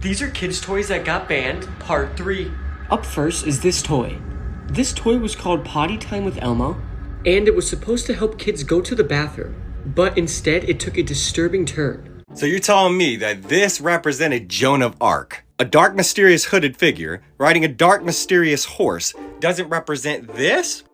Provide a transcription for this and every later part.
These are kids' toys that got banned, part 3. Up first is this toy. This toy was called Potty Time with Elmo, and it was supposed to help kids go to the bathroom, but instead it took a disturbing turn. So you're telling me that this represented Joan of Arc, a dark, mysterious hooded figure riding a dark, mysterious horse, doesn't represent this?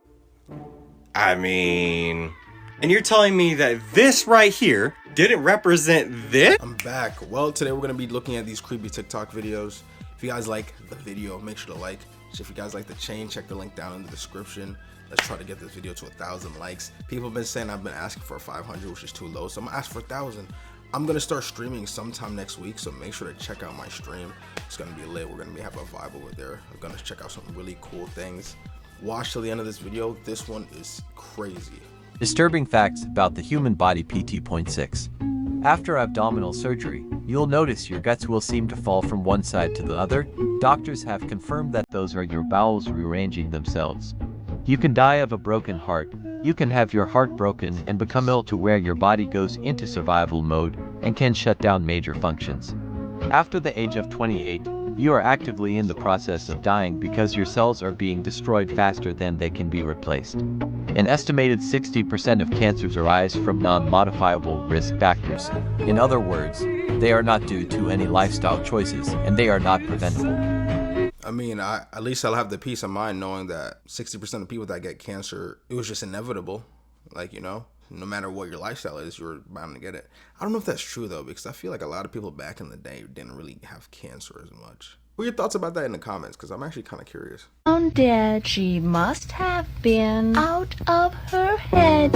I mean... And you're telling me that this right here didn't represent this? I'm back. Well, today we're going to be looking at these creepy TikTok videos. If you guys like the video, make sure to like. If you guys like the chain, check the link down in the description. Let's try to get this video to 1,000 likes. People have been saying I've been asking for 500, which is too low, so I'm gonna ask for 1,000. I'm gonna start streaming sometime next week, so make sure to check out my stream. It's gonna be lit. We're gonna have a vibe over there. I'm gonna check out some really cool things. Watch till the end of this video. This one is crazy. Disturbing facts about the human body. PT.6. After abdominal surgery, you'll notice your guts will seem to fall from one side to the other. Doctors have confirmed that those are your bowels rearranging themselves. You can die of a broken heart. You can have your heart broken and become ill to where your body goes into survival mode and can shut down major functions. After the age of 28, you are actively in the process of dying because your cells are being destroyed faster than they can be replaced. An estimated 60% of cancers arise from non-modifiable risk factors. In other words, they are not due to any lifestyle choices, and they are not preventable. I mean, at least I'll have the peace of mind knowing that 60% of people that get cancer, it was just inevitable. Like, you know, no matter what your lifestyle is, you're bound to get it. I don't know if that's true, though, because I feel like a lot of people back in the day didn't really have cancer as much. What are your thoughts about that in the comments? Because I'm actually kind of curious. Dead, she must have been out of her head.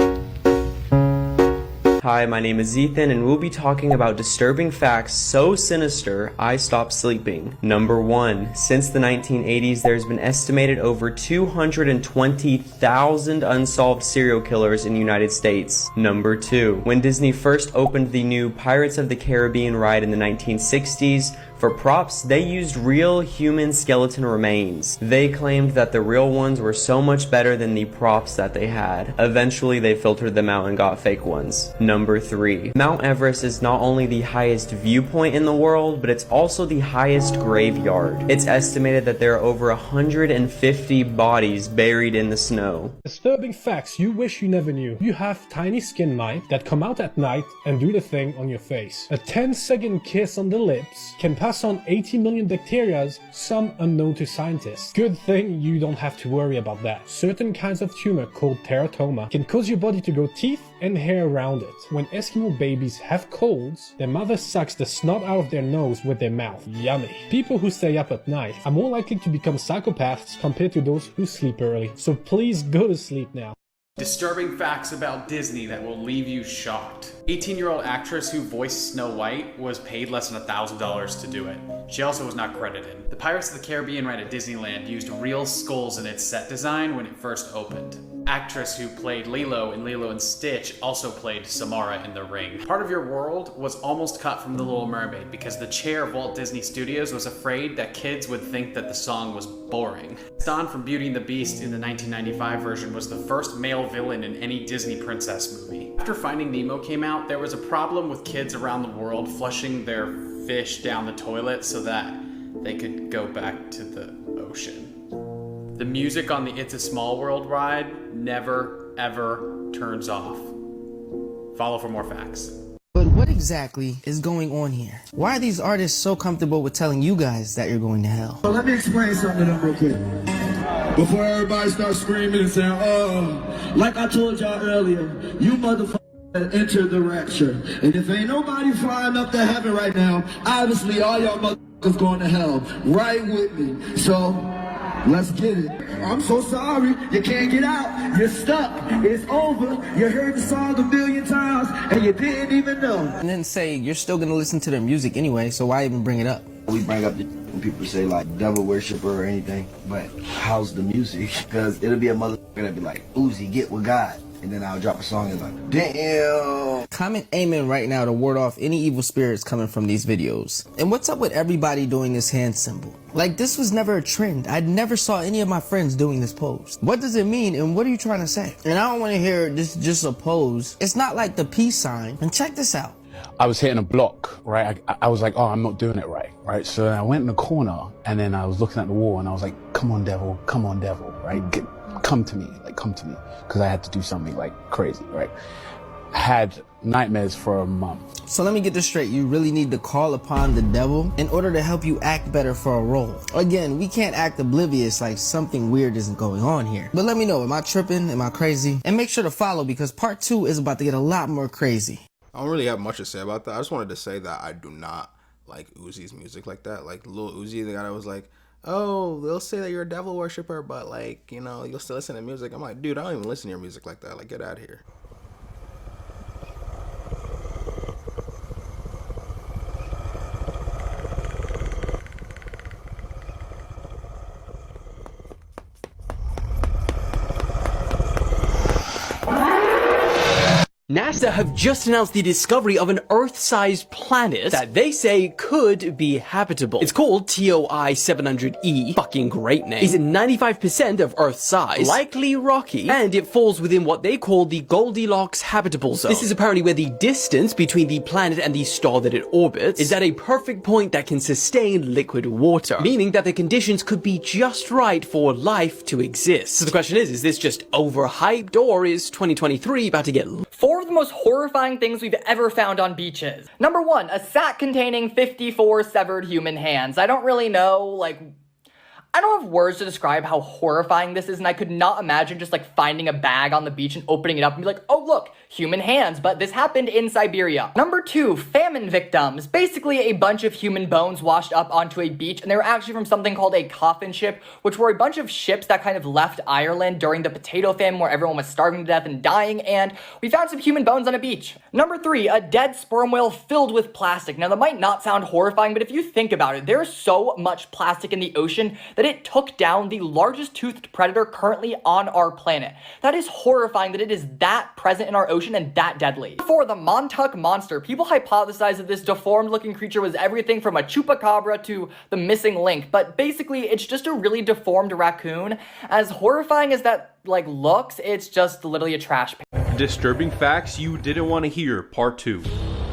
Hi, my name is Ethan, and we'll be talking about disturbing facts so sinister I stopped sleeping. Number 1. Since the 1980s, there's been estimated over 220,000 unsolved serial killers in the United States. Number 2. When Disney first opened the new Pirates of the Caribbean ride in the 1960s, for props, they used real human skeleton remains. They claimed that the real ones were so much better than the props that they had. Eventually, they filtered them out and got fake ones. Number 3. Mount Everest is not only the highest viewpoint in the world, but it's also the highest graveyard. It's estimated that there are over 150 bodies buried in the snow. Disturbing facts you wish you never knew. You have tiny skin mites that come out at night and do the thing on your face. A 10-second kiss on the lips can pass on 80 million bacteria, some unknown to scientists. Good thing you don't have to worry about that. Certain kinds of tumor called teratoma can cause your body to grow teeth and hair around it. When Eskimo babies have colds, their mother sucks the snot out of their nose with their mouth. Yummy. People who stay up at night are more likely to become psychopaths compared to those who sleep early. So please go to sleep now. Disturbing facts about Disney that will leave you shocked. 18-year-old actress who voiced Snow White was paid less than $1,000 to do it. She also was not credited. The Pirates of the Caribbean ride at Disneyland used real skulls in its set design when it first opened. Actress who played Lilo in Lilo and Stitch also played Samara in The Ring. Part of Your World was almost cut from The Little Mermaid because the chair of Walt Disney Studios was afraid that kids would think that the song was boring. Stan from Beauty and the Beast in the 1995 version was the first male villain in any Disney princess movie. After Finding Nemo came out, there was a problem with kids around the world flushing their fish down the toilet so that they could go back to the ocean. The music on the It's a Small World ride never, ever turns off. Follow for more facts. But what exactly is going on here? Why are these artists so comfortable with telling you guys that you're going to hell? So let me explain something to them real quick. Before everybody starts screaming and saying, oh, like I told y'all earlier, you motherfuckers enter the rapture. And if ain't nobody flying up to heaven right now, obviously all y'all motherfuckers going to hell. Right with me. So let's get it. I'm so sorry, you can't get out. You're stuck. It's over. You heard the song 1,000,000 times and you didn't even know. And then say you're still gonna listen to their music anyway, so why even bring it up? We bring up the people say like devil worshiper or anything, but how's the music? Because it'll be a motherfucker that'll be like, Uzi, get with God. And then I'll drop a song and like, damn. Comment amen right now to ward off any evil spirits coming from these videos. And what's up with everybody doing this hand symbol? Like, this was never a trend. I never saw any of my friends doing this pose. What does it mean and what are you trying to say? And I don't want to hear this just a pose. It's not like the peace sign. And check this out. I was hitting a block, right? I was like, oh, I'm not doing it right? So I went in the corner and then I was looking at the wall and I was like, come on, devil, right? Come to me, because I had to do something like crazy, right? I had nightmares for a month. So let me get this straight. You really need to call upon the devil in order to help you act better for a role. Again, we can't act oblivious like something weird isn't going on here. But let me know, am I tripping? Am I crazy? And make sure to follow because part 2 is about to get a lot more crazy. I don't really have much to say about that. I just wanted to say that I do not like Uzi's music like that. Like Lil Uzi, the guy that was like, oh, they'll say that you're a devil worshiper, but like, you know, you'll still listen to music. I'm like, dude, I don't even listen to your music like that. Like, get out of here. NASA have just announced the discovery of an Earth-sized planet that they say could be habitable. It's called TOI 700e, fucking great name. It's 95% of Earth's size, likely rocky, and it falls within what they call the Goldilocks habitable zone. This is apparently where the distance between the planet and the star that it orbits is at a perfect point that can sustain liquid water, meaning that the conditions could be just right for life to exist. So the question is this just overhyped, or is 2023 about to get... Four of the most horrifying things we've ever found on beaches. Number 1, a sack containing 54 severed human hands. I don't really know, like, I don't have words to describe how horrifying this is, and I could not imagine just like finding a bag on the beach and opening it up and be like, oh look, human hands, but this happened in Siberia. Number 2, famine victims. Basically a bunch of human bones washed up onto a beach, and they were actually from something called a coffin ship, which were a bunch of ships that kind of left Ireland during the potato famine where everyone was starving to death and dying, and we found some human bones on a beach. Number 3, a dead sperm whale filled with plastic. Now that might not sound horrifying, but if you think about it, there's so much plastic in the ocean that it took down the largest toothed predator currently on our planet. That is horrifying that it is that present in our ocean and that deadly. For the Montauk monster, people hypothesize that this deformed looking creature was everything from a chupacabra to the missing link, but basically it's just a really deformed raccoon. As horrifying as that like looks, it's just literally a trash can. Disturbing facts you didn't want to hear, part 2.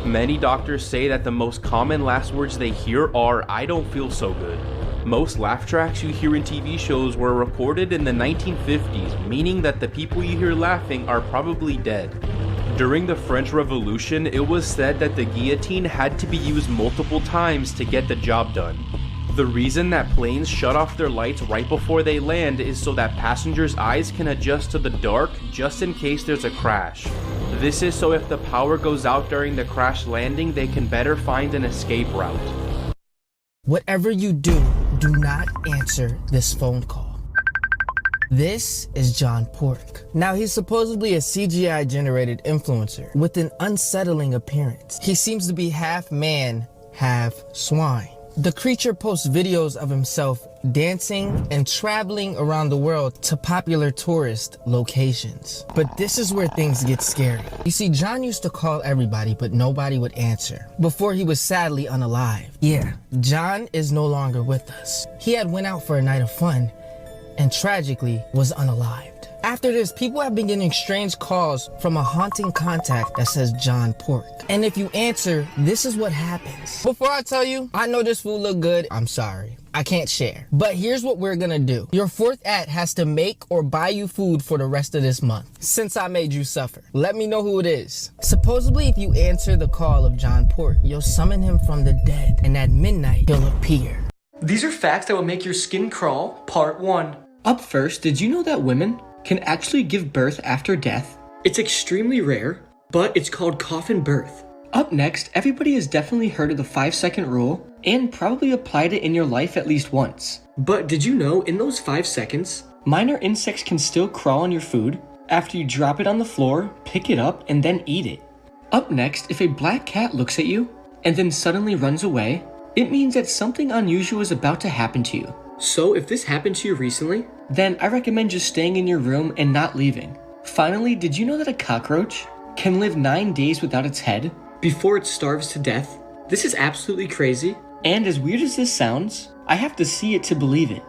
Many doctors say that the most common last words they hear are, I don't feel so good. Most laugh tracks you hear in TV shows were recorded in the 1950s, meaning that the people you hear laughing are probably dead. During the French Revolution, it was said that the guillotine had to be used multiple times to get the job done. The reason that planes shut off their lights right before they land is so that passengers' eyes can adjust to the dark just in case there's a crash. This is so if the power goes out during the crash landing, they can better find an escape route. Whatever you do, do not answer this phone call. This is John Pork. Now, he's supposedly a CGI generated influencer with an unsettling appearance. He seems to be half man, half swine. The creature posts videos of himself dancing and traveling around the world to popular tourist locations. But this is where things get scary. You see, John used to call everybody, but nobody would answer before he was sadly unalive. Yeah, John is no longer with us. He had went out for a night of fun and tragically was unalived. After this, people have been getting strange calls from a haunting contact that says John Pork. And if you answer, this is what happens. Before I tell you, I know this food look good. I'm sorry. I can't share. But here's what we're gonna do. Your fourth at has to make or buy you food for the rest of this month, since I made you suffer. Let me know who it is. Supposedly, if you answer the call of John Pork, you'll summon him from the dead, and at midnight, he'll appear. These are facts that will make your skin crawl, part 1. Up first, did you know that women can actually give birth after death? It's extremely rare, but it's called coffin birth. Up next, everybody has definitely heard of the 5-second rule and probably applied it in your life at least once. But did you know in those 5 seconds, minor insects can still crawl on your food after you drop it on the floor, pick it up, and then eat it? Up next, if a black cat looks at you and then suddenly runs away, it means that something unusual is about to happen to you. So if this happened to you recently, then I recommend just staying in your room and not leaving. Finally, did you know that a cockroach can live 9 days without its head before it starves to death? This is absolutely crazy, and as weird as this sounds, I have to see it to believe it.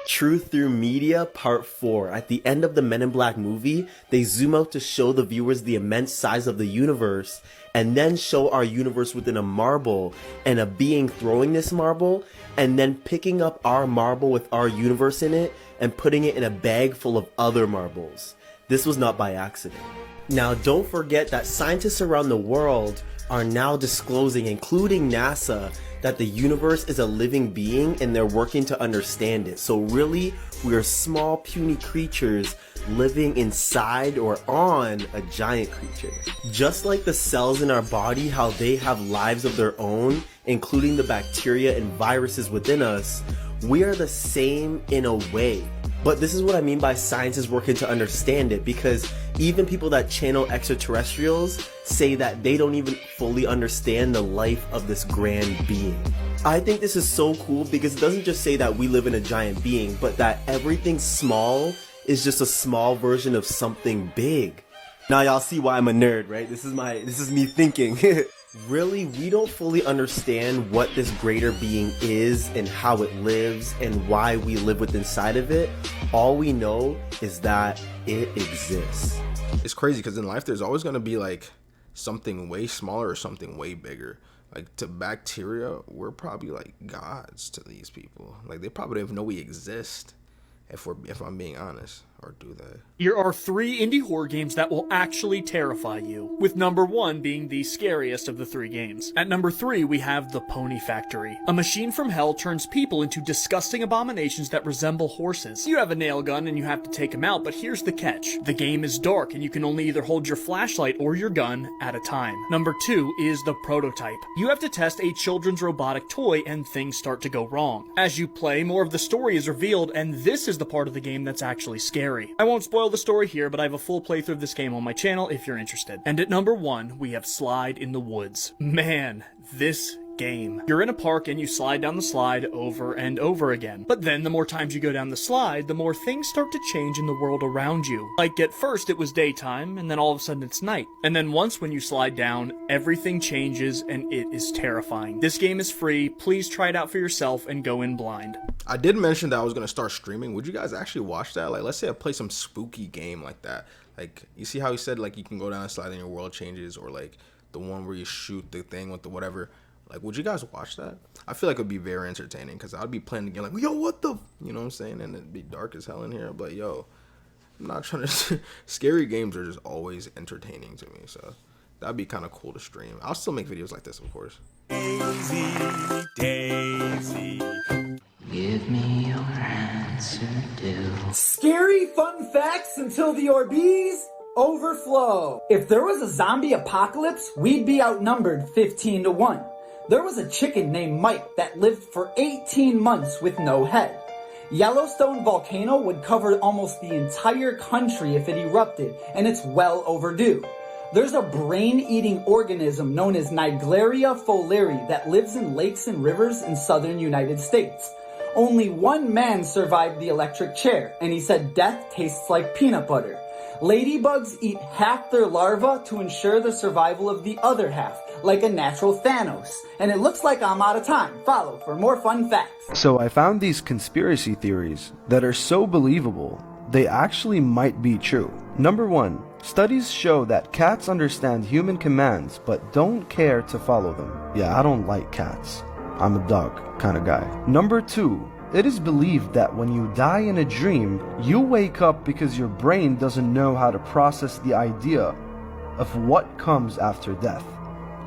Truth Through Media Part 4. At the end of the Men in Black movie, they zoom out to show the viewers the immense size of the universe, and then show our universe within a marble, and a being throwing this marble, and then picking up our marble with our universe in it, and putting it in a bag full of other marbles. This was not by accident. Now, don't forget that scientists around the world are now disclosing, including NASA, that the universe is a living being and they're working to understand it. So really, we are small, puny creatures living inside or on a giant creature. Just like the cells in our body, how they have lives of their own, including the bacteria and viruses within us, we are the same in a way. But this is what I mean by science is working to understand it, because even people that channel extraterrestrials say that they don't even fully understand the life of this grand being. I think this is so cool because it doesn't just say that we live in a giant being, but that everything small is just a small version of something big. Now y'all see why I'm a nerd, right? This is me thinking. Really, we don't fully understand what this greater being is and how it lives and why we live within inside of it. All we know is that it exists. It's crazy because in life there's always going to be like something way smaller or something way bigger. Like to bacteria, we're probably like gods to these people. Like they probably don't even know we exist, if I'm being honest. Or do they? Here are 3 indie horror games that will actually terrify you, with number 1 being the scariest of the 3 games. At number 3, we have The Pony Factory. A machine from hell turns people into disgusting abominations that resemble horses. You have a nail gun and you have to take them out, but here's the catch. The game is dark and you can only either hold your flashlight or your gun at a time. Number 2 is The Prototype. You have to test a children's robotic toy and things start to go wrong. As you play, more of the story is revealed, and this is the part of the game that's actually scary. I won't spoil the story here, but I have a full playthrough of this game on my channel if you're interested. And at number 1, we have Slide in the Woods. Man, this game. You're in a park and you slide down the slide over and over again. But then the more times you go down the slide, the more things start to change in the world around you. Like at first it was daytime, and then all of a sudden it's night. And then once when you slide down, everything changes and it is terrifying. This game is free. Please try it out for yourself and go in blind. I did mention that I was going to start streaming. Would you guys actually watch that? Like, let's say I play some spooky game like that. Like, you see how he said, like, you can go down a slide and your world changes, or, like, the one where you shoot the thing with the whatever. Like, would you guys watch that? I feel like it would be very entertaining, because I'd be playing the game like, yo, what the... You know what I'm saying? And it'd be dark as hell in here. But, yo, I'm not trying to... Scary games are just always entertaining to me, so that'd be kind of cool to stream. I'll still make videos like this, of course. Daisy, Daisy. Give me your answer, do. Scary fun facts until the Orbeez overflow. If there was a zombie apocalypse, we'd be outnumbered 15-1. There was a chicken named Mike that lived for 18 months with no head. Yellowstone volcano would cover almost the entire country if it erupted, and it's well overdue. There's a brain-eating organism known as Naegleria fowleri that lives in lakes and rivers in southern United States. Only one man survived the electric chair, and he said death tastes like peanut butter. Ladybugs eat half their larvae to ensure the survival of the other half, like a natural Thanos. And it looks like I'm out of time. Follow for more fun facts. So I found these conspiracy theories that are so believable, they actually might be true. Number 1, studies show that cats understand human commands but don't care to follow them. Yeah, I don't like cats. I'm a dog kind of guy. Number 2, it is believed that when you die in a dream, you wake up because your brain doesn't know how to process the idea of what comes after death.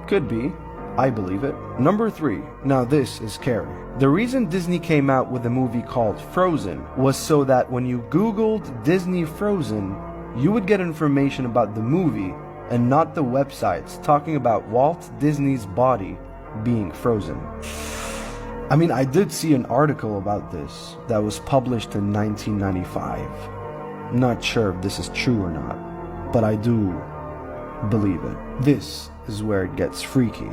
Could be. I believe it. Number 3, now this is scary. The reason Disney came out with a movie called Frozen was so that when you Googled Disney Frozen, you would get information about the movie and not the websites talking about Walt Disney's body being frozen. I mean, I did see an article about this that was published in 1995. Not sure if this is true or not, but I do believe it. This is where it gets freaky.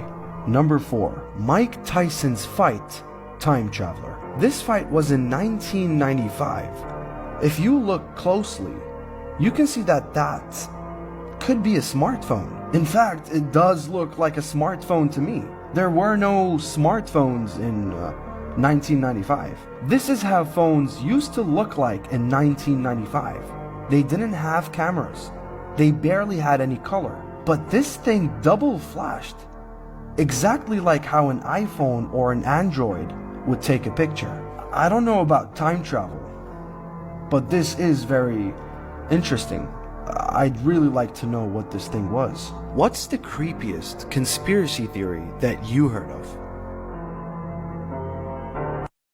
Number 4, Mike Tyson's fight, Time Traveler. This fight was in 1995. If you look closely, you can see that could be a smartphone. In fact, it does look like a smartphone to me. There were no smartphones in 1995. This is how phones used to look like in 1995. They didn't have cameras. They barely had any color. But this thing double flashed. Exactly like how an iPhone or an Android would take a picture. I don't know about time travel, but this is very interesting. I'd really like to know what this thing was. What's the creepiest conspiracy theory that you heard of?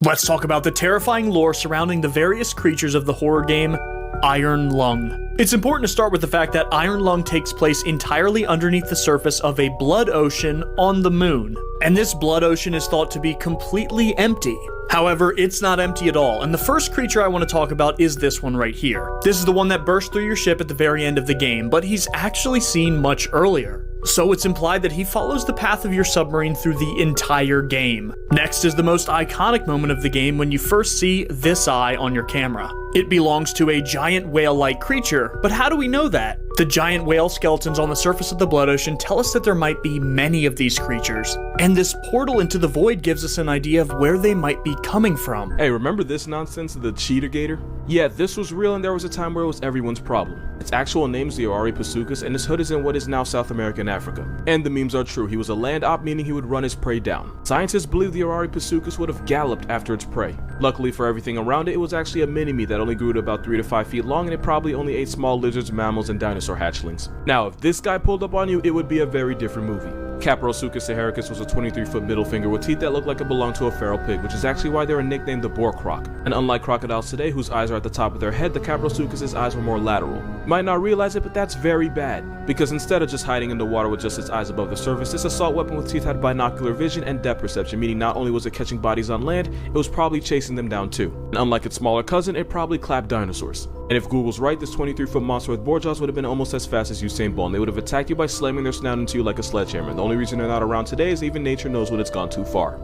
Let's talk about the terrifying lore surrounding the various creatures of the horror game Iron Lung. It's important to start with the fact that Iron Lung takes place entirely underneath the surface of a blood ocean on the moon, and this blood ocean is thought to be completely empty. However, it's not empty at all, and the first creature I want to talk about is this one right here. This is the one that burst through your ship at the very end of the game, but he's actually seen much earlier. So it's implied that he follows the path of your submarine through the entire game. Next is the most iconic moment of the game when you first see this eye on your camera. It belongs to a giant whale-like creature, but how do we know that? The giant whale skeletons on the surface of the blood ocean tell us that there might be many of these creatures, and this portal into the void gives us an idea of where they might be coming from. Hey, remember this nonsense of the cheetah gator? Yeah, this was real and there was a time where it was everyone's problem. Its actual name is the Pasuchus, and his hood is in what is now South America and Africa. And the memes are true, he was a land op, meaning he would run his prey down. Scientists believe the Pasuchus would have galloped after its prey. Luckily for everything around it, it was actually a mini-me that only grew to about 3 to 5 feet long, and it probably only ate small lizards, mammals, and dinosaur hatchlings. Now, if this guy pulled up on you, it would be a very different movie. Caprosuchus saharicus was a 23-foot middle finger with teeth that looked like it belonged to a feral pig, which is actually why they were nicknamed the boar croc. And unlike crocodiles today, whose eyes are at the top of their head, the Caprosuchus's eyes were more lateral. You might not realize it, but that's very bad, because instead of just hiding in the water with just its eyes above the surface, this assault weapon with teeth had binocular vision and depth perception, meaning not only was it catching bodies on land, it was probably chasing them down too. And unlike its smaller cousin, it probably clapped dinosaurs. And if Google's right, this 23-foot monster with boar jaws would have been almost as fast as Usain Bolt, and they would have attacked you by slamming their snout into you like a sledgehammer. The only reason they're not around today is even nature knows when it's gone too far.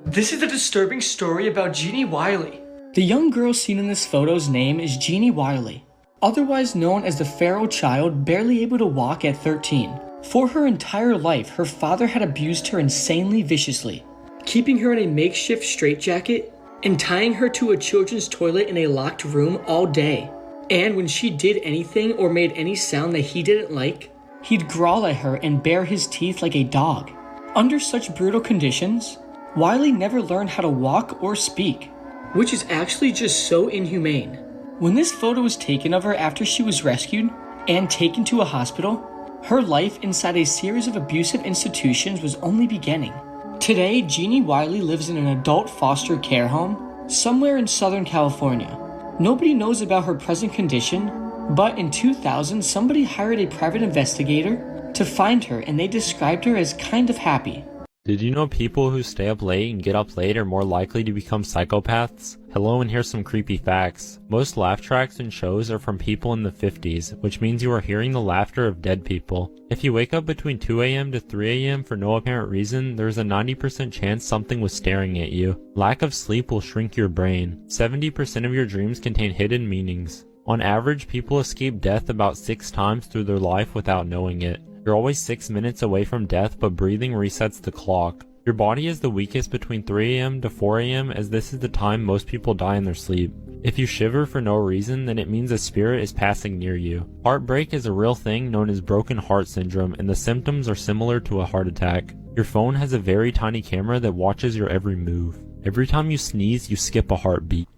This is a disturbing story about Genie Wiley. The young girl seen in this photo's name is Genie Wiley, otherwise known as the feral child barely able to walk at 13. For her entire life, her father had abused her insanely viciously, keeping her in a makeshift straitjacket and tying her to a children's toilet in a locked room all day. And when she did anything or made any sound that he didn't like, he'd growl at her and bare his teeth like a dog. Under such brutal conditions, Wiley never learned how to walk or speak, which is actually just so inhumane. When this photo was taken of her after she was rescued and taken to a hospital, her life inside a series of abusive institutions was only beginning. Today, Genie Wiley lives in an adult foster care home somewhere in Southern California. Nobody knows about her present condition, but in 2000, somebody hired a private investigator to find her, and they described her as kind of happy. Did you know people who stay up late and get up late are more likely to become psychopaths? Hello, and here's some creepy facts. Most laugh tracks and shows are from people in the 50s, which means you are hearing the laughter of dead people. If you wake up between 2 a.m. to 3 a.m. for no apparent reason, there's a 90% chance something was staring at you. Lack of sleep will shrink your brain. 70% of your dreams contain hidden meanings. On average, people escape death about 6 times through their life without knowing it. You're always 6 minutes away from death, but breathing resets the clock. Your body is the weakest between 3 a.m. to 4 a.m. as this is the time most people die in their sleep. If you shiver for no reason, then it means a spirit is passing near you. Heartbreak is a real thing known as broken heart syndrome, and the symptoms are similar to a heart attack. Your phone has a very tiny camera that watches your every move. Every time you sneeze, you skip a heartbeat.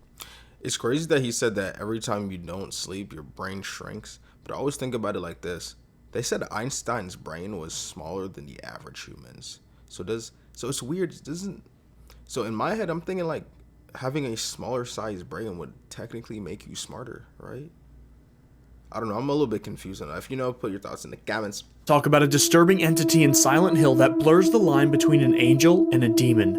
It's crazy that he said that every time you don't sleep, your brain shrinks. But I always think about it like this. They said Einstein's brain was smaller than the average humans. So it's weird. So in my head, I'm thinking like having a smaller size brain would technically make you smarter, right? I don't know. I'm a little bit confused on that. If you know, put your thoughts in the comments. Talk about a disturbing entity in Silent Hill that blurs the line between an angel and a demon.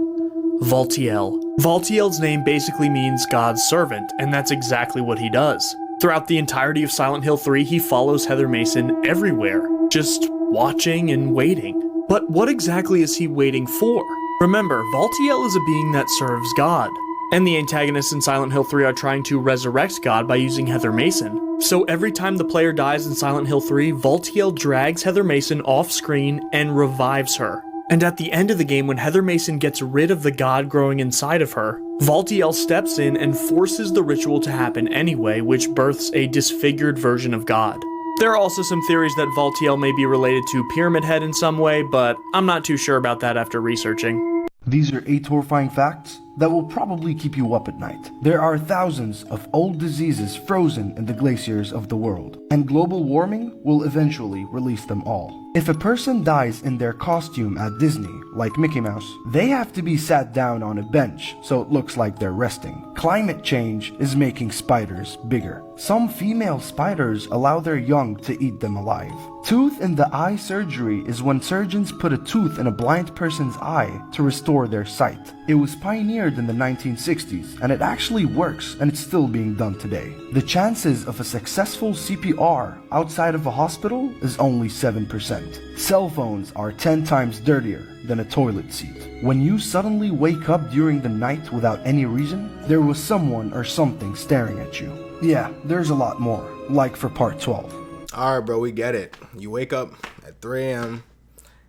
Valtiel. Valtiel's name basically means God's servant, and that's exactly what he does. Throughout the entirety of Silent Hill 3, he follows Heather Mason everywhere. just watching and waiting. But what exactly is he waiting for? Remember, Valtiel is a being that serves God, and the antagonists in Silent Hill 3 are trying to resurrect God by using Heather Mason. So every time the player dies in Silent Hill 3, Valtiel drags Heather Mason off screen and revives her. And at the end of the game, when Heather Mason gets rid of the god growing inside of her, Valtiel steps in and forces the ritual to happen anyway, which births a disfigured version of God. There are also some theories that Valtiel may be related to Pyramid Head in some way, but I'm not too sure about that after researching. These are 8 horrifying facts that will probably keep you up at night. There are thousands of old diseases frozen in the glaciers of the world, and global warming will eventually release them all. If a person dies in their costume at Disney, like Mickey Mouse, they have to be sat down on a bench so it looks like they're resting. Climate change is making spiders bigger. Some female spiders allow their young to eat them alive. Tooth in the eye surgery is when surgeons put a tooth in a blind person's eye to restore their sight. It was pioneered in the 1960s, and it actually works, and it's still being done today. The chances of a successful CPR outside of a hospital is only 7%. Cell phones are 10 times dirtier than a toilet seat. When you suddenly wake up during the night without any reason, there was someone or something staring at you. Yeah, there's a lot more, like for part 12. Alright, bro, we get it. You wake up at 3 a.m.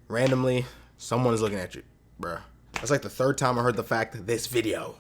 randomly, someone is looking at you, bro. That's like the third time I heard the fact that this video.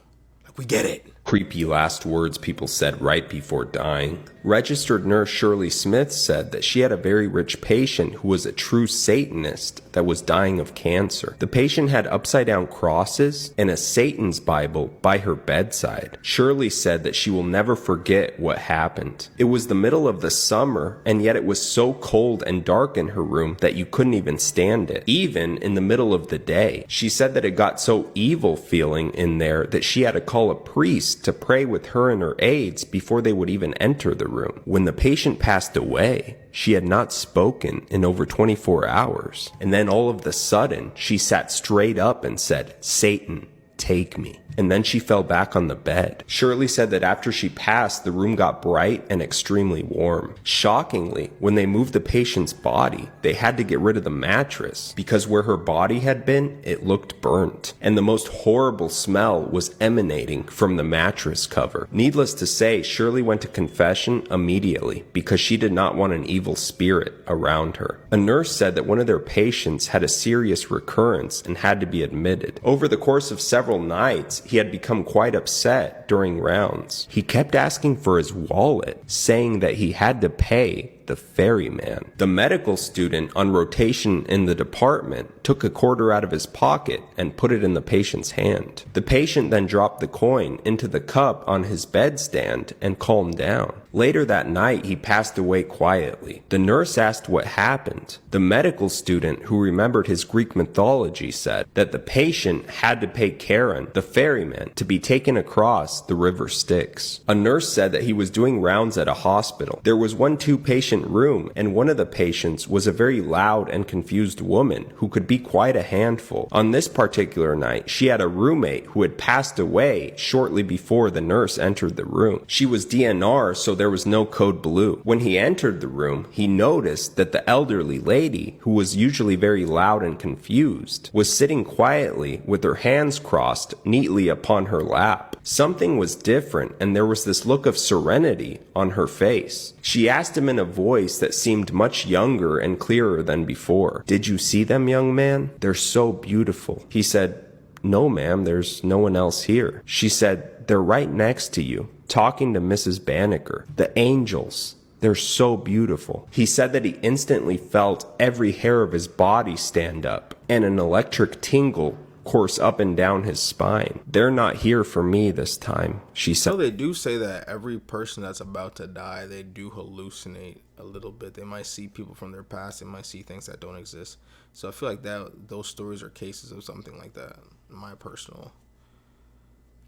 Like, we get it. Creepy last words people said right before dying. Registered nurse Shirley Smith said that she had a very rich patient who was a true Satanist that was dying of cancer. The patient had upside down crosses and a Satan's Bible by her bedside. Shirley said that she will never forget what happened. It was the middle of the summer, and yet it was so cold and dark in her room that you couldn't even stand it, even in the middle of the day. She said that it got so evil feeling in there that she had to call a priest to pray with her and her aides before they would even enter the room. When the patient passed away, she had not spoken in over 24 hours. And then all of the sudden, she sat straight up and said, "Satan, take me." And then she fell back on the bed. Shirley said that after she passed, the room got bright and extremely warm. Shockingly, when they moved the patient's body, they had to get rid of the mattress because where her body had been, it looked burnt. And the most horrible smell was emanating from the mattress cover. Needless to say, Shirley went to confession immediately because she did not want an evil spirit around her. A nurse said that one of their patients had a serious recurrence and had to be admitted. Over the course of several nights, he had become quite upset during rounds. He kept asking for his wallet, saying that he had to pay the ferryman. The medical student on rotation in the department took a quarter out of his pocket and put it in the patient's hand. The patient then dropped the coin into the cup on his bedstand and calmed down. Later that night, he passed away quietly. The nurse asked what happened. The medical student, who remembered his Greek mythology, said that the patient had to pay Charon, the ferryman, to be taken across the river Styx. A nurse said that he was doing rounds at a hospital. There was one 2-patient room, and one of the patients was a very loud and confused woman who could be quite a handful. On this particular night, she had a roommate who had passed away shortly before the nurse entered the room. She was DNR, so there was no code blue. When he entered the room, he noticed that the elderly lady, who was usually very loud and confused, was sitting quietly with her hands crossed neatly upon her lap. Something was different, and there was this look of serenity on her face. She asked him in a voice that seemed much younger and clearer than before, "Did you see them, young man? They're so beautiful." He said, "No, ma'am, there's no one else here." She said, "They're right next to you, talking to Mrs. Banneker. The angels. They're so beautiful." He said that he instantly felt every hair of his body stand up, and an electric tingle course up and down his spine. "They're not here for me this time," she said. So they do say that every person that's about to die, they do hallucinate a little bit. They might see people from their past. They might see things that don't exist. So I feel like those stories are cases of something like that. My personal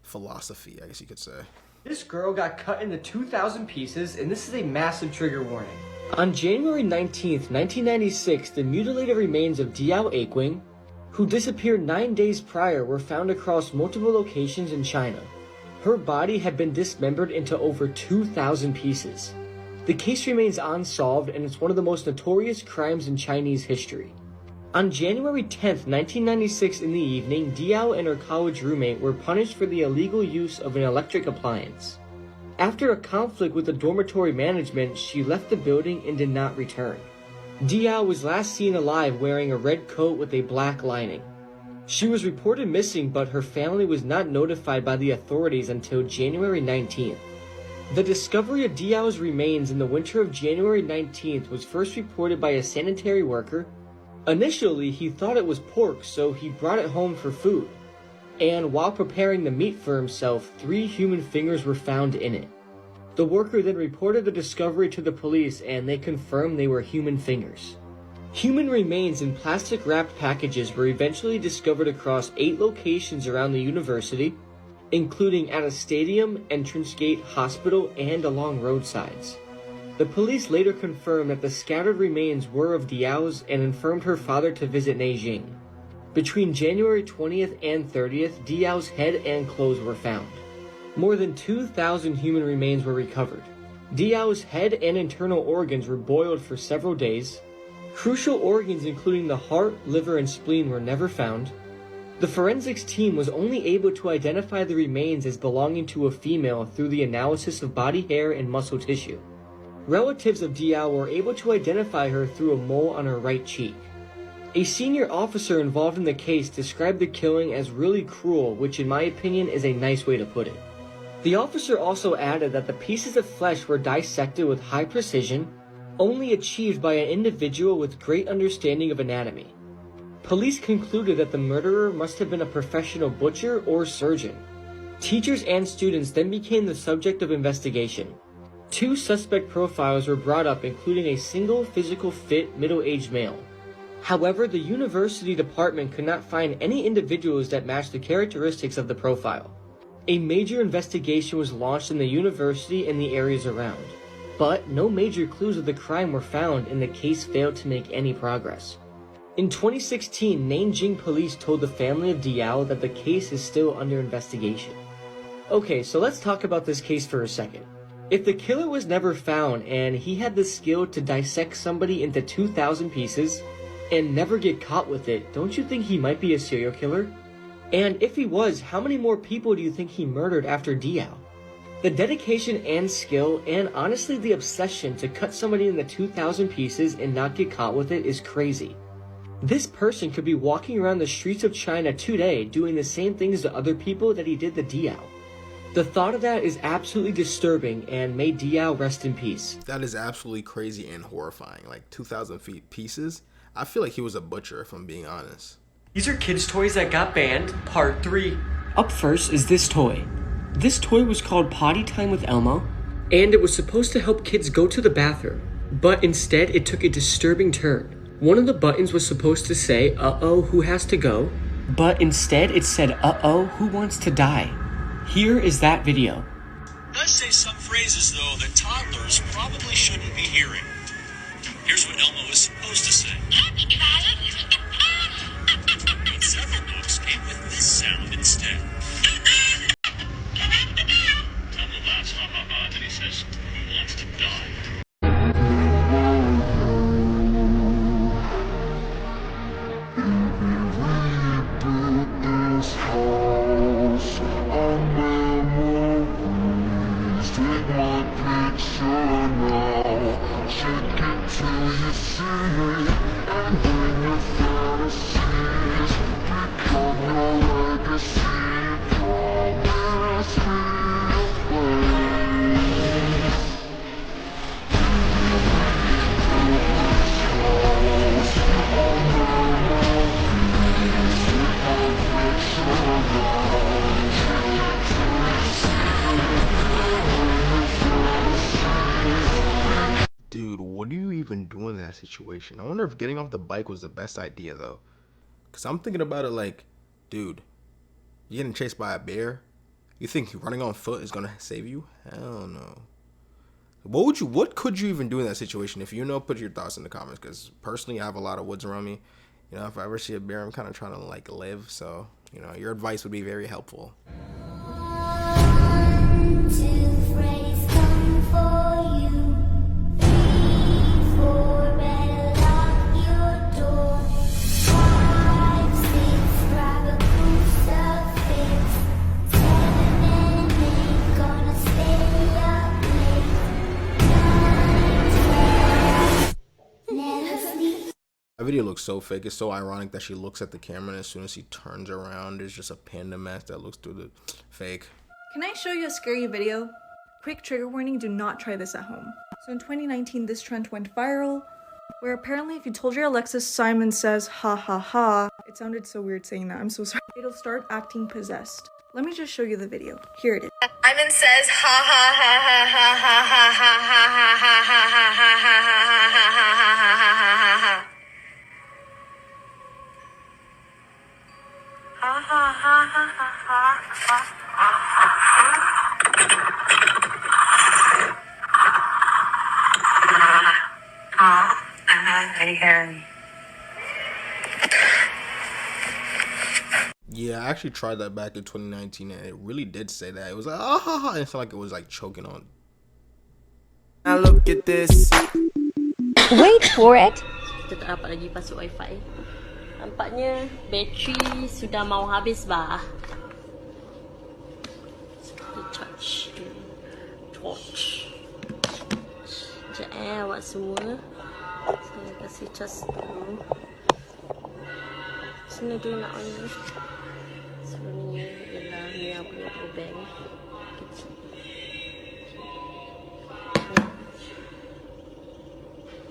philosophy, I guess you could say. This girl got cut into 2,000 pieces, and this is a massive trigger warning. On January 19th, 1996, the mutilated remains of Diao Aiqing, who disappeared 9 days prior, were found across multiple locations in China. Her body had been dismembered into over 2,000 pieces. The case remains unsolved, and it's one of the most notorious crimes in Chinese history. On January 10th, 1996 in the evening, Diao and her college roommate were punished for the illegal use of an electric appliance. After a conflict with the dormitory management, she left the building and did not return. Diao was last seen alive wearing a red coat with a black lining. She was reported missing, but her family was not notified by the authorities until January 19th. The discovery of Diao's remains in the winter of January 19th was first reported by a sanitary worker. Initially, he thought it was pork, so he brought it home for food. And while preparing the meat for himself, 3 human fingers were found in it. The worker then reported the discovery to the police, and they confirmed they were human fingers. Human remains in plastic-wrapped packages were eventually discovered across 8 locations around the university, including at a stadium, entrance gate, hospital, and along roadsides. The police later confirmed that the scattered remains were of Diao's and informed her father to visit Beijing. Between January 20th and 30th, Diao's head and clothes were found. More than 2,000 human remains were recovered. Diao's head and internal organs were boiled for several days. Crucial organs including the heart, liver, and spleen were never found. The forensics team was only able to identify the remains as belonging to a female through the analysis of body hair and muscle tissue. Relatives of Diao were able to identify her through a mole on her right cheek. A senior officer involved in the case described the killing as really cruel, which in my opinion is a nice way to put it. The officer also added that the pieces of flesh were dissected with high precision, only achieved by an individual with great understanding of anatomy. Police concluded that the murderer must have been a professional butcher or surgeon. Teachers and students then became the subject of investigation. 2 suspect profiles were brought up, including a single physical fit middle-aged male. However, the university department could not find any individuals that matched the characteristics of the profile. A major investigation was launched in the university and the areas around, but no major clues of the crime were found, and the case failed to make any progress. In 2016, Nanjing police told the family of Diao that the case is still under investigation. Okay, so let's talk about this case for a second. If the killer was never found and he had the skill to dissect somebody into 2,000 pieces and never get caught with it, don't you think he might be a serial killer? And if he was, how many more people do you think he murdered after Diao? The dedication and skill, and honestly the obsession to cut somebody into 2,000 pieces and not get caught with it is crazy. This person could be walking around the streets of China today doing the same things to other people that he did to Diao. The thought of that is absolutely disturbing, and may Diao rest in peace. That is absolutely crazy and horrifying. Like 2,000 pieces? I feel like he was a butcher, if I'm being honest. These are kids' toys that got banned, part 3. Up first is this toy. This toy was called Potty Time with Elmo, and it was supposed to help kids go to the bathroom, but instead it took a disturbing turn. One of the buttons was supposed to say, "Uh-oh, who has to go?" But instead it said, "Uh-oh, who wants to die?" Here is that video. It does say some phrases, though, that toddlers probably shouldn't be hearing. Here's what Elmo was supposed to say. But several books came with this sound instead. Elmo laughs, ha ha ha, and he says, "Who wants to die?" Dude, what do you even do in that situation? I wonder if getting off the bike was the best idea, though. Because I'm thinking about it like, dude, you're getting chased by a bear? You think running on foot is going to save you? Hell no. What could you even do in that situation? If you know, put your thoughts in the comments. Because personally, I have a lot of woods around me. You know, if I ever see a bear, I'm kind of trying to like live. So, you know, your advice would be very helpful. That video looks so fake. It's so ironic that she looks at the camera and as soon as she turns around, there's just a panda mask that looks through the fake. Can I show you a scary video? Quick trigger warning, do not try this at home. So in 2019, this trend went viral, where apparently if you told your Alexa Simon says ha ha ha, it sounded so weird saying that, I'm so sorry, it'll start acting possessed. Let me just show you the video. Here it is. Simon says ha ha ha ha ha ha ha ha ha ha ha ha ha ha ha ha ha ha ha. Ha ha ha ha ha ha. Yeah, I actually tried that back in 2019 and it really did say that. It was like, ah ha ha. It felt like it was like choking on. Now look at this. Wait for it. Kita tak dapat lagi pasuk wifi. Nampaknya bateri sudah mau habis bah. Charge. Torch. Sekejap awak semua. Saya kasih charge dulu. Sini dulu nak on ni. Sebelum ni ialah Mia punya powerbank kecil.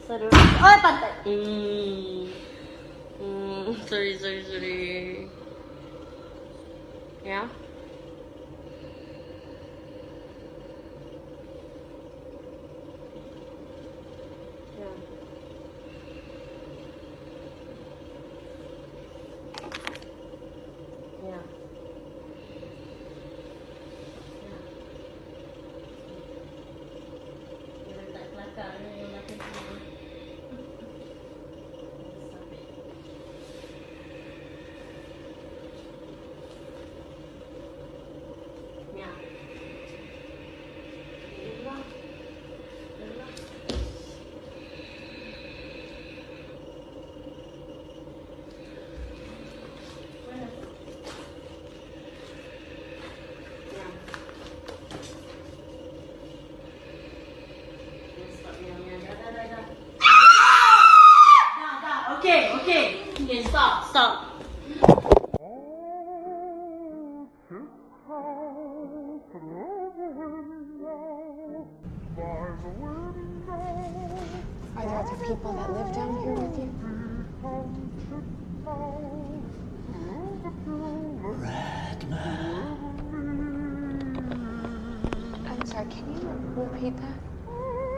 Sorry. Oh, pantai. Sorry. Ya. Okay, stop. Are there other people that live down here with you? I'm sorry, can you repeat that?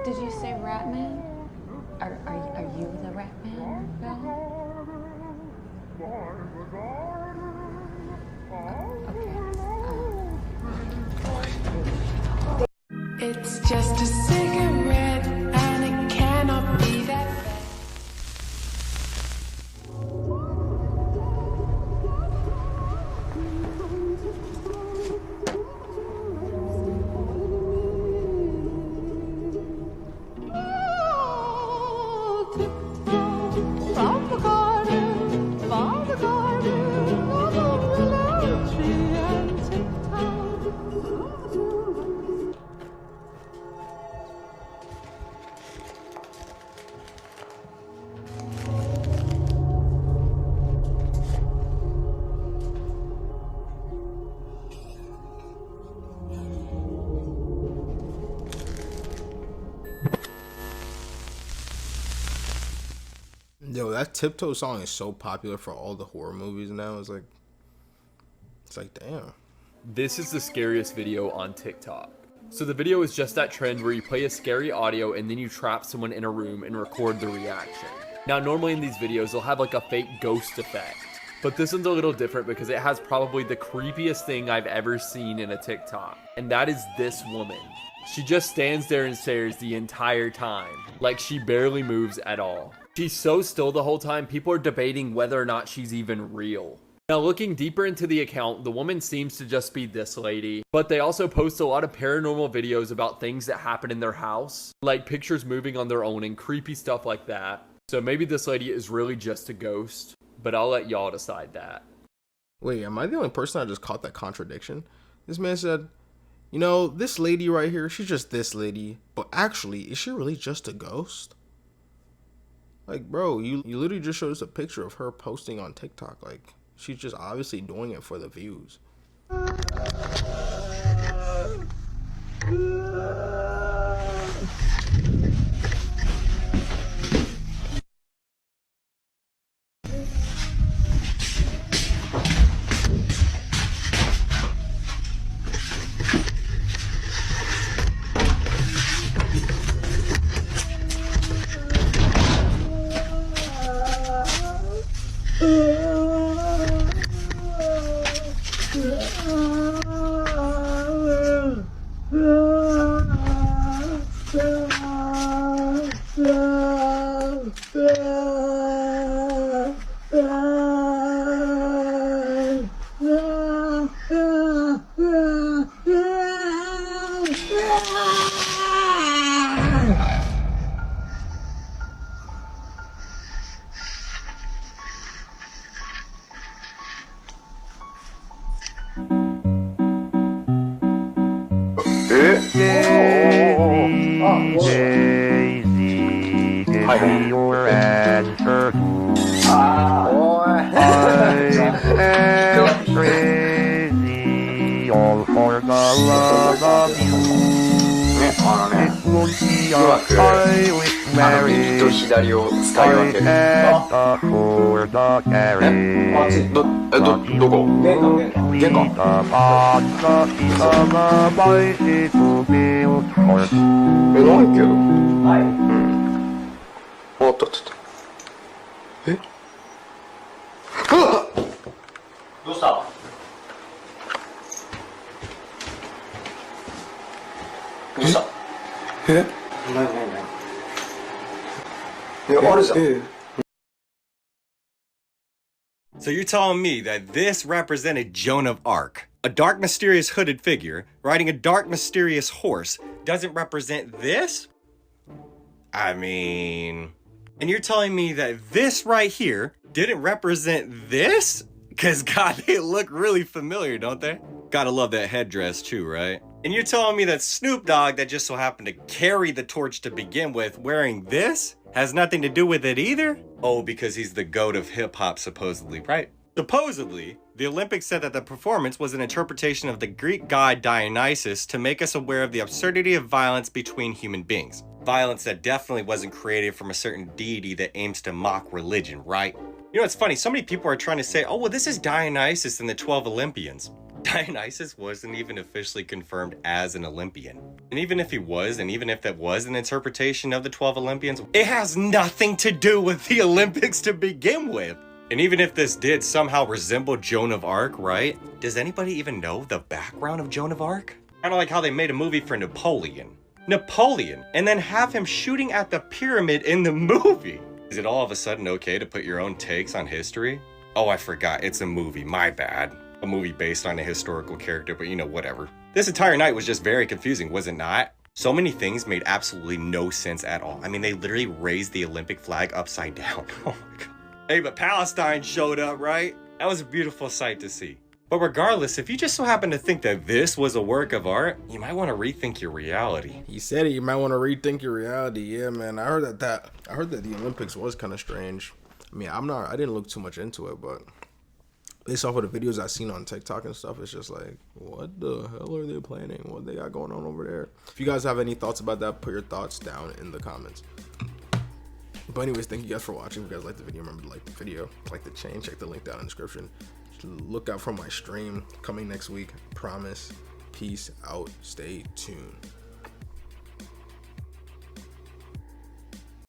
Did you say Ratman? Are you the Ratman, Bill? It's just a cigarette and it cannot be that bad. Yo, that Tiptoe song is so popular for all the horror movies now. It's like, damn. This is the scariest video on TikTok. So the video is just that trend where you play a scary audio and then you trap someone in a room and record the reaction. Now, normally in these videos, they'll have like a fake ghost effect. But this one's a little different because it has probably the creepiest thing I've ever seen in a TikTok. And that is this woman. She just stands there and stares the entire time. Like she barely moves at all. She's so still the whole time, people are debating whether or not she's even real. Now, looking deeper into the account, the woman seems to just be this lady, but they also post a lot of paranormal videos about things that happen in their house, like pictures moving on their own and creepy stuff like that. So maybe this lady is really just a ghost, but I'll let y'all decide that. Wait, am I the only person that just caught that contradiction? This man said, you know, this lady right here, she's just this lady, but actually, is she really just a ghost? Like, bro, you literally just showed us a picture of her posting on TikTok. Like, she's just obviously doing it for the views. Daisy, give me your answer. I'm crazy, all for the love of you. It would be a Irish marriage. I had for the carriage. Sweet upon the feet of a bicycle built horse. おっとっとっと。え？どうした？どうした？え？何？いや、あるじゃん。So you're telling me that this represented Joan of Arc, a dark, mysterious hooded figure riding a dark, mysterious horse, doesn't represent this? I mean... And you're telling me that this right here didn't represent this? Cause God, they look really familiar, don't they? Gotta love that headdress too, right? And you're telling me that Snoop Dogg, that just so happened to carry the torch to begin with, wearing this, has nothing to do with it either? Oh, because he's the GOAT of hip-hop, supposedly, right? Supposedly, the Olympics said that the performance was an interpretation of the Greek god Dionysus to make us aware of the absurdity of violence between human beings. Violence that definitely wasn't created from a certain deity that aims to mock religion, right? You know, it's funny, so many people are trying to say, oh, well, this is Dionysus and the 12 Olympians. Dionysus wasn't even officially confirmed as an Olympian. And even if he was, and even if that was an interpretation of the 12 Olympians, it has nothing to do with the Olympics to begin with. And even if this did somehow resemble Joan of Arc, right? Does anybody even know the background of Joan of Arc? Kind of like how they made a movie for Napoleon, and then have him shooting at the pyramid in the movie. Is it all of a sudden okay to put your own takes on history? Oh, I forgot, it's a movie, my bad. A movie based on a historical character, but you know, whatever. This entire night was just very confusing, was it not? So many things made absolutely no sense at all. I mean, they literally raised the Olympic flag upside down. Oh my God. Hey, but Palestine showed up, right? That was a beautiful sight to see. But regardless, if you just so happen to think that this was a work of art, you might want to rethink your reality. He said it, you might want to rethink your reality. Yeah, man, I heard that the Olympics was kind of strange. I mean, I didn't look too much into it, but based off of the videos I've seen on TikTok and stuff, it's just like, what the hell are they planning? What they got going on over there? If you guys have any thoughts about that, put your thoughts down in the comments. But anyways, thank you guys for watching. If you guys liked the video, remember to like the video, like the chain, check the link down in the description. Look out for my stream coming next week. Promise. Peace out. Stay tuned.